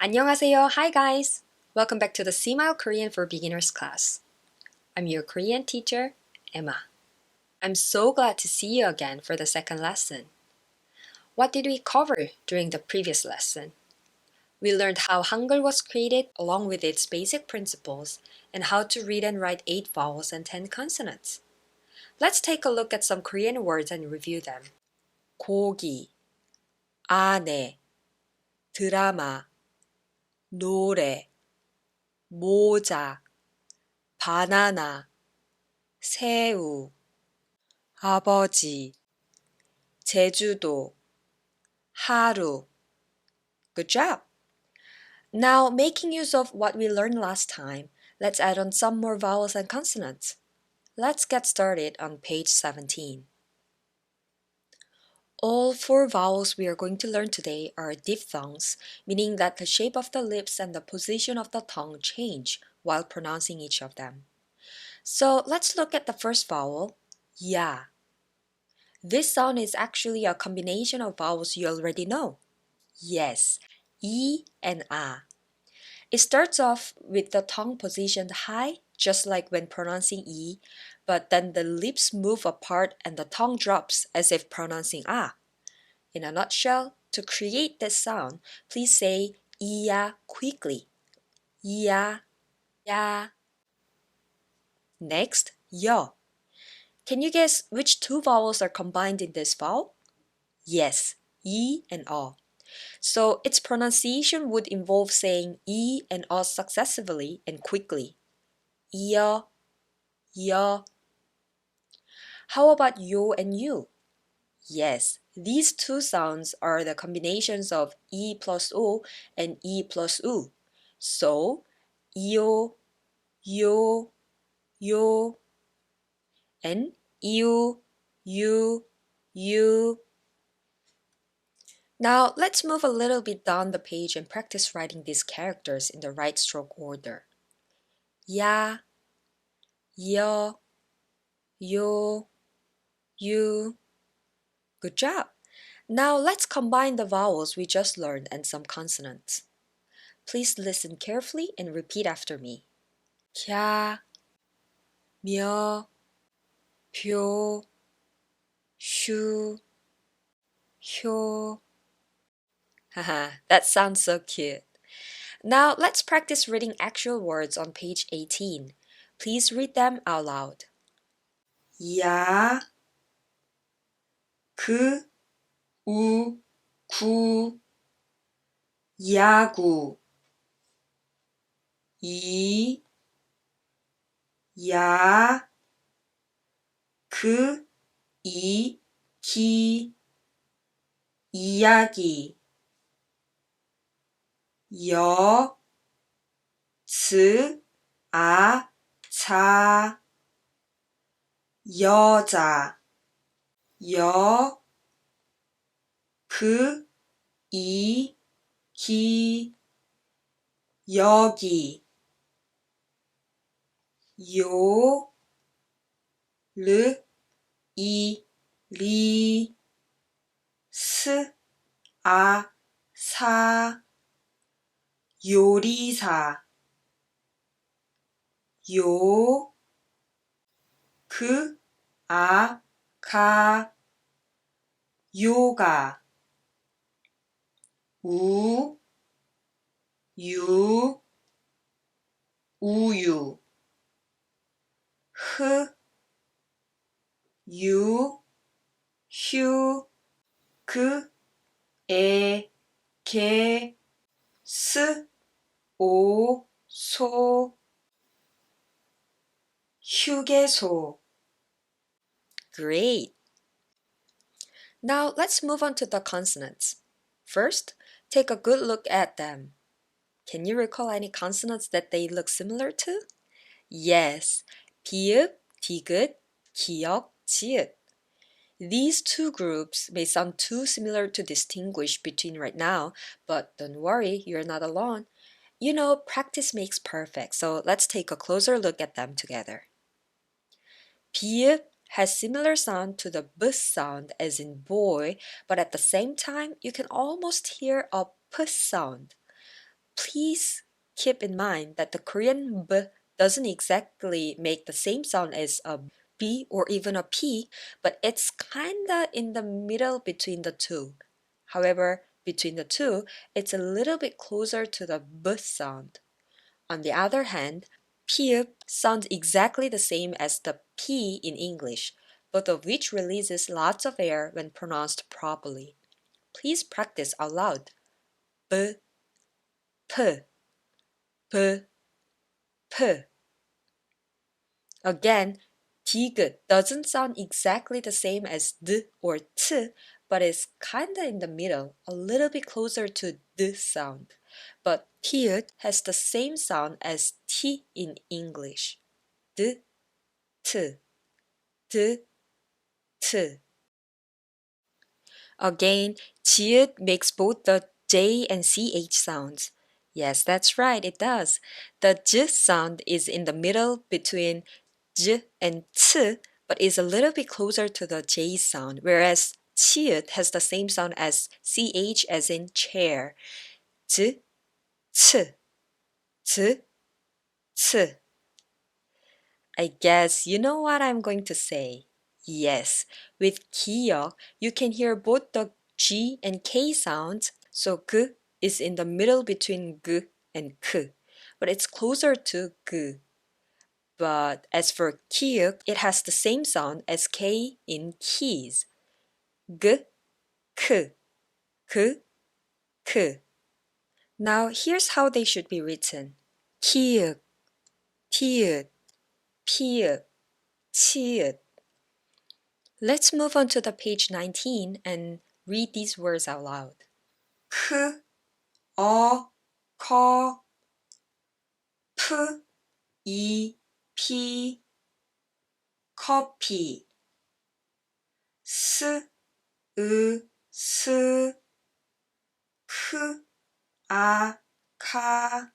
안녕하세요. Hi guys. Welcome back to the SEEMILE Korean for Beginners class. I'm your Korean teacher, Emma. I'm so glad to see you again for the second lesson. What did we cover during the previous lesson? We learned how Hangeul was created along with its basic principles and how to read and write 8 vowels and 10 consonants. Let's take a look at some Korean words and review them. 고기, 아내, 드라마, 노래, 모자, 바나나, 새우, 아버지, 제주도, 하루. Good job! Now, making use of what we learned last time, let's add on some more vowels and consonants. Let's get started on page 17. All 4 vowels we are going to learn today are diphthongs, meaning that the shape of the lips and the position of the tongue change while pronouncing each of them. So let's look at the first vowel, ya. This sound is actually a combination of vowels you already know. Yes, E and A. It starts off with the tongue positioned high, just like when pronouncing E, but then the lips move apart and the tongue drops as if pronouncing A. In a nutshell, to create this sound, please say iya quickly. Ya, ya. Next, yo. Can you guess which 2 vowels are combined in this vowel? Yes, E and O. So its pronunciation would involve saying E and O successively and quickly. Yo, yo. How about yo and you? Yes, these 2 sounds are the combinations of E plus O and E plus U. So, yo, yo, yo, and you, you. Now, let's move a little bit down the page and practice writing these characters in the right stroke order. Ya, yo, yo, you. Good job! Now let's combine the vowels we just learned and some consonants. Please listen carefully and repeat after me. 캬, 며, 표, 슈, 효. Haha, that sounds so cute. Now let's practice reading actual words on page 18. Please read them out loud. 야, 그, 우, 구, 야구. 이, 야, 그, 이, 기, 이야기. 여, 즈, 아, 자, 여자. 여, 그, 이, 기, 여기. 요, 르, 이, 리, 스, 아, 사, 요리사. 요, 그, 아, 가, 요가. 우, 유, 우유. 흐, 유, 휴, 그, 에, 개, 스, 오, 소, 휴게소. Great! Now let's move on to the consonants. First, take a good look at them. Can you recall any consonants that they look similar to? Yes, 비읍, 디귿, 기역, 지읒. These 2 groups may sound too similar to distinguish between right now, but don't worry, you're not alone. You know, practice makes perfect, so let's take a closer look at them together. 비읍 has similar sound to the b sound as in boy, but at the same time, you can almost hear a p sound. Please keep in mind that the Korean B doesn't exactly make the same sound as a B or even a P, but it's kinda in the middle between the two. However, between the two, it's a little bit closer to the B sound. On the other hand, P sounds exactly the same as the P in English, both of which releases lots of air when pronounced properly. Please practice out loud. B, P, B, P. Again, 디귿 doesn't sound exactly the same as D or T, but is kinda in the middle, a little bit closer to D sound. But 티읕 has the same sound as T in English. D, T, D, T. Again, 지읒 makes both the J and CH sounds. Yes, that's right, it does. The J sound is in the middle between J and T, but is a little bit closer to the J sound, whereas 치읓 has the same sound as CH as in chair. J, T, J, T. I guess you know what I'm going to say. Yes, with 기역, you can hear both the G and K sounds, so G is in the middle between G and K, but it's closer to G. But as for 기역, it has the same sound as K in keys. G, K, K, K. Now here's how they should be written. 기역, 티읕, 피읕, 치읕. Let's move on to the page 19 and read these words out loud. 크, 커, 프, 피, 커피. 스, 스, 크, 카,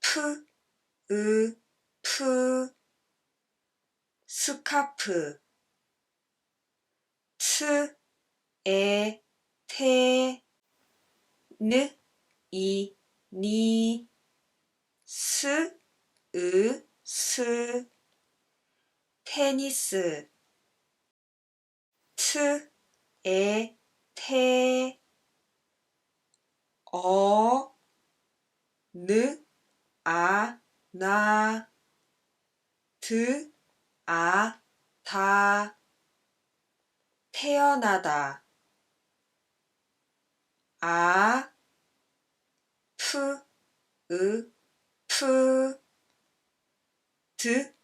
프, 프, 스카프. 트, 테, 느, 니, 스, 스, 테니스. 트, 테, 느, 나, 드, 다, 태어나다. 프, 프, 드,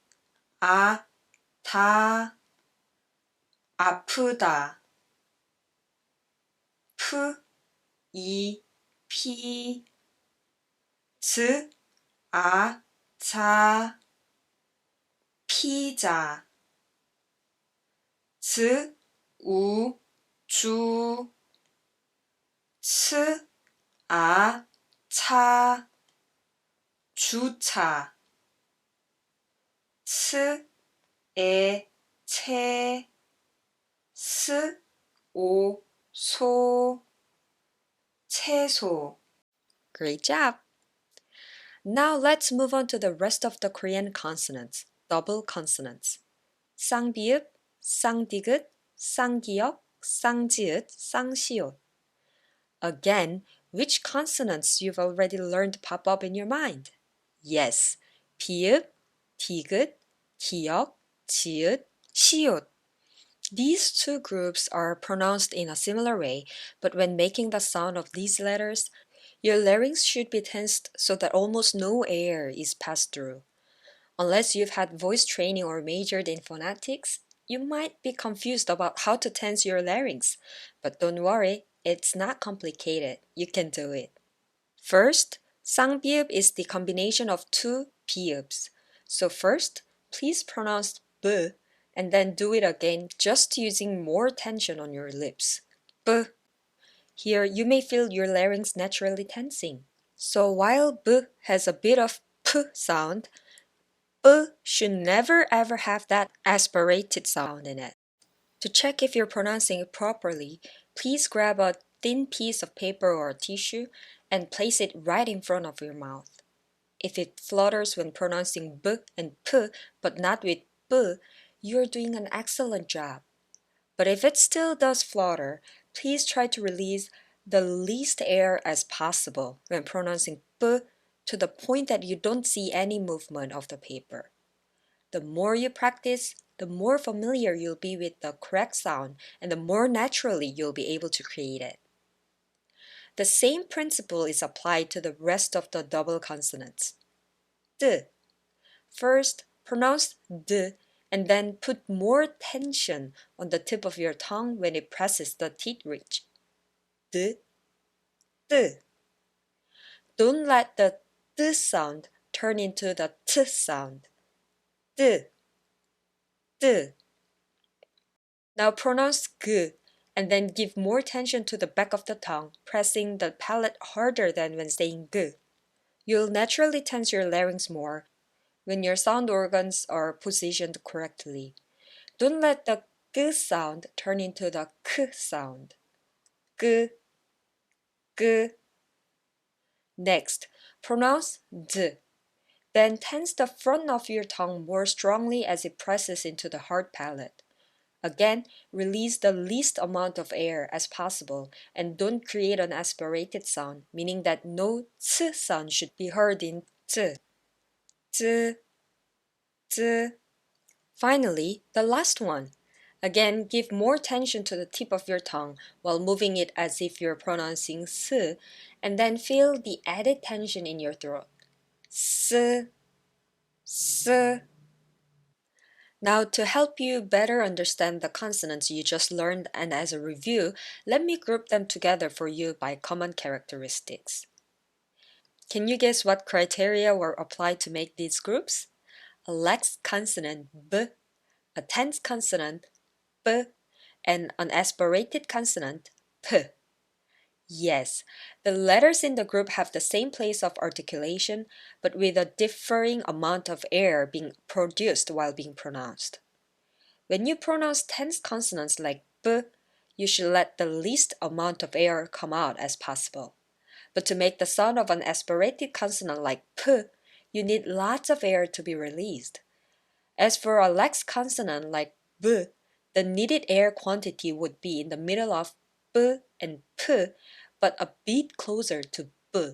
다, 아프다. 프, 피, 즈, 자, 피자. 즈, 주, 츠, 차, 주차. 츠, 채, 스, 소, 채소. Great job! Now let's move on to the rest of the Korean consonants, double consonants. 쌍비읍, 쌍디귿, 쌍기역, 쌍지읒, 쌍시옷. Again, which consonants you've already learned pop up in your mind? Yes, 비읍, 디귿, 기역, 지읒, 시옷. These two groups are pronounced in a similar way, but when making the sound of these letters, your larynx should be tensed so that almost no air is passed through. Unless you've had voice training or majored in phonetics, you might be confused about how to tense your larynx. But don't worry, it's not complicated. You can do it. First, 쌍비읍 is the combination of two 비읍s. So first, please pronounce B and then do it again just using more tension on your lips. B. Here, you may feel your larynx naturally tensing. So while B has a bit of P sound, B should never ever have that aspirated sound in it. To check if you're pronouncing it properly, please grab a thin piece of paper or a tissue and place it right in front of your mouth. If it flutters when pronouncing b and p, but not with b, you're doing an excellent job. But if it still does flutter, please try to release the least air as possible when pronouncing b to the point that you don't see any movement of the paper. The more you practice, the more familiar you'll be with the correct sound and the more naturally you'll be able to create it. The same principle is applied to the rest of the double consonants. D. First, pronounce d and then put more tension on the tip of your tongue when it presses the teeth ridge. D, d. Don't let the d sound turn into the t sound. D, d. Now pronounce g and then give more tension to the back of the tongue, pressing the palate harder than when saying g. You'll naturally tense your larynx more when your sound organs are positioned correctly. Don't let the g sound turn into the k sound. G, g. Next, pronounce d. Then tense the front of your tongue more strongly as it presses into the hard palate. Again, release the least amount of air as possible and don't create an aspirated sound, meaning that no ts sound should be heard in t. T, t. Finally, the last one. Again, give more tension to the tip of your tongue while moving it as if you're pronouncing s, and then feel the added tension in your throat. S, s. Now, to help you better understand the consonants you just learned and as a review, let me group them together for you by common characteristics. Can you guess what criteria were applied to make these groups? A lax consonant b, a tense consonant b, and an aspirated consonant p. Yes, the letters in the group have the same place of articulation, but with a differing amount of air being produced while being pronounced. When you pronounce tense consonants like b, you should let the least amount of air come out as possible. But to make the sound of an aspirated consonant like p, you need lots of air to be released. As for a lax consonant like b, the needed air quantity would be in the middle of b and p, but a bit closer to b.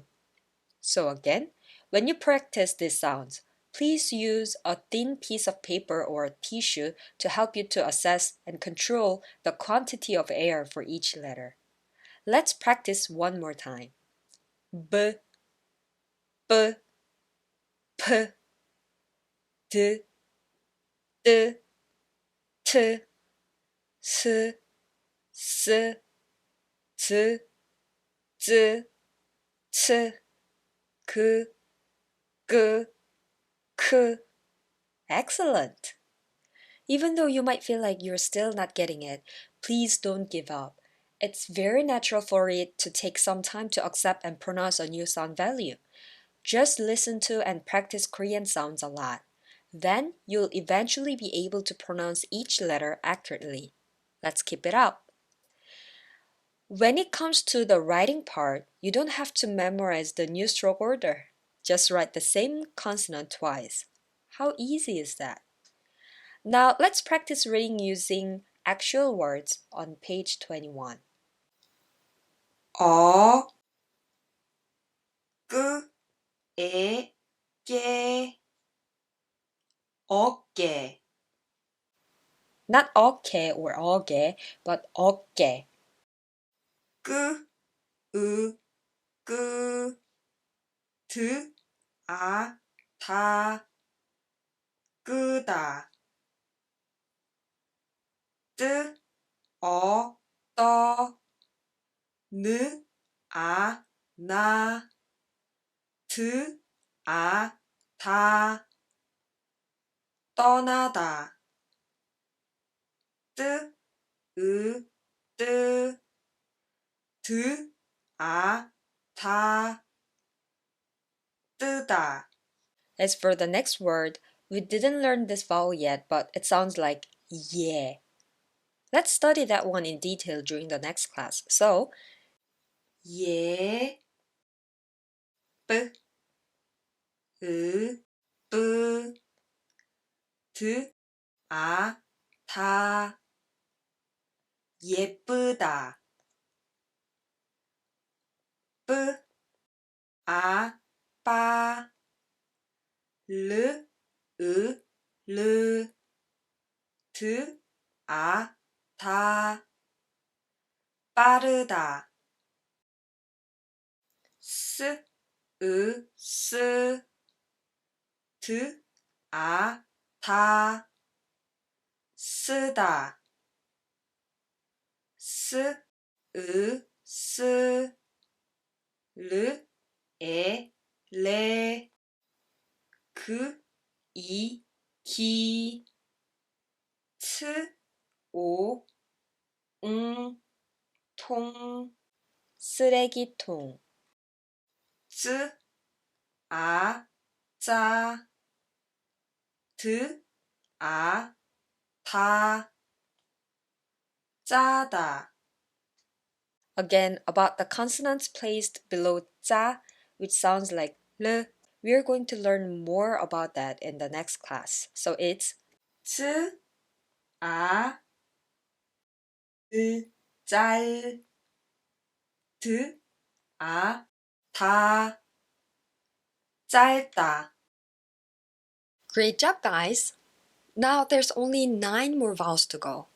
So again, when you practice these sounds, please use a thin piece of paper or a tissue to help you to assess and control the quantity of air for each letter. Let's practice one more time. B, b, p, d, d, t, s, s, z, z, ts, k, g, k. Excellent! Even though you might feel like you're still not getting it, please don't give up. It's very natural for it to take some time to accept and pronounce a new sound value. Just listen to and practice Korean sounds a lot. Then you'll eventually be able to pronounce each letter accurately. Let's keep it up. When it comes to the writing part, you don't have to memorize the new stroke order. Just write the same consonant twice. How easy is that? Now let's practice reading using actual words on page 21. 어, 끄, 에, 깨, 어깨. Not 어깨 or 어깨, but 어깨. 끄, 으, 끄, 드, 아, 다, 끄다. 뜨, 어, 떠, 느, 아, 나, 드, 아, 다, 떠나다. 뜨, 으, 뜨, 드, 아, 다, 뜨다. As for the next word, we didn't learn this vowel yet, but it sounds like yeah. Let's study that one in detail during the next class. So, 예, 뿌, 드, 아, 다, 예쁘다. 뿌, 아, 빠, 르, 르, 드, 아, 다, 빠르다. 스, 스, 드, 아, 다, 쓰다. 스, 스, 르, 레, 그, 기, 트, 오, 통, 쓰레기통. 쯔, 아, 짜, 드, 아, 다, 짜다. Again, about the consonants placed below 짜, which sounds like l, we are going to learn more about that in the next class. So it's 쯔, 아, 짤, 드, 아, 다, 짧다. Great job, guys! Now there's only 9 more vowels to go.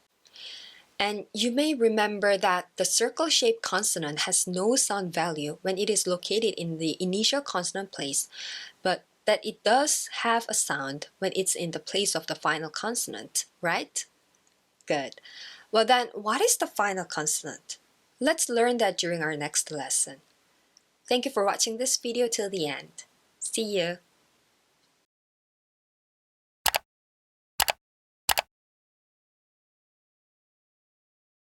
And you may remember that the circle-shaped consonant has no sound value when it is located in the initial consonant place, but that it does have a sound when it's in the place of the final consonant, right? Good. Well then, what is the final consonant? Let's learn that during our next lesson. Thank you for watching this video till the end. See you!